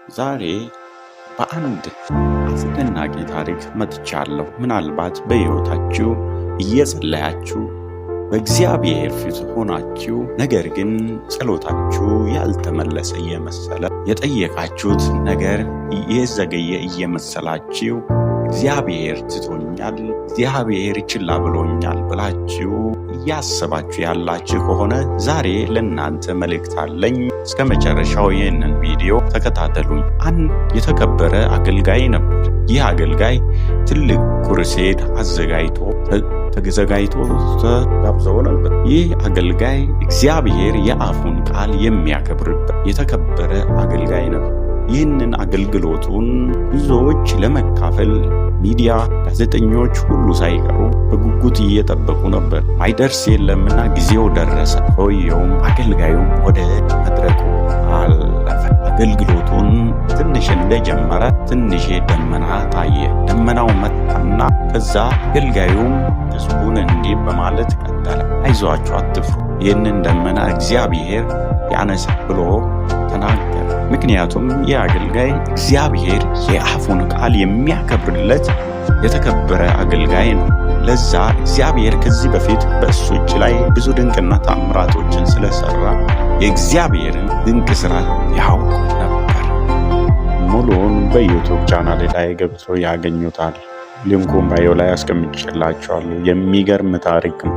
ዛሬ በአንድ አስደናቂ ታሪክ መጥቻለሁ። ምናልባት በሕይወታችሁ እየጸለያችሁ በእግዚአብሔር ፊት ሆናችሁ ነገር ግን ጸሎታችሁ ያልተመለሰ እየመሰለ የጠየቃችሁት ነገር የዘገየ እየመሰላችሁ እግዚአብሔር ትቶኛል፣ እግዚአብሔር ችላ ብሎኛል ብላችሁ እያሰባችሁ ያላችሁ ከሆነ ዛሬ ለእናንተ መልእክት አለኝ። እስከ መጨረሻው ይህንን ቪዲዮ ተከታተሉኝ። አንድ የተከበረ አገልጋይ ነበር። ይህ አገልጋይ ትልቅ ኩርሴድ ተዘጋጅቶ ተጋብዘው ነበር። ይህ አገልጋይ እግዚአብሔር የአፉን ቃል የሚያከብርበት የተከበረ አገልጋይ ነበር። ይህንን አገልግሎቱን ብዙዎች ለመካፈል ሚዲያ፣ ጋዜጠኞች ሁሉ ሳይቀሩ በጉጉት እየጠበቁ ነበር። ማይደርስ የለምና ጊዜው ደረሰ። ሰውየውም አገልጋዩም ወደ መድረኩ አለፈ። አገልግሎቱን ትንሽ እንደጀመረ ትንሽ ደመና ታየ። ደመናው መጣና ከዛ አገልጋዩም ሕዝቡን እንዲህ በማለት ቀጠለ። አይዟችሁ፣ አትፍሩ፣ ይህንን ደመና እግዚአብሔር ያነሳ ብሎ ተናገረ። ምክንያቱም ይህ አገልጋይ እግዚአብሔር የአፉን ቃል የሚያከብርለት የተከበረ አገልጋይ ነው። ለዛ እግዚአብሔር ከዚህ በፊት በእሱ እጅ ላይ ብዙ ድንቅና ታምራቶችን ስለሰራ የእግዚአብሔርን ድንቅ ስራ ያውቁ ነበር። ሙሉውን በዩቱብ ቻናል ላይ ገብተው ያገኙታል። ሊንኩን ባዮ ላይ አስቀምጬላችኋለሁ። የሚገርም ታሪክ ነው።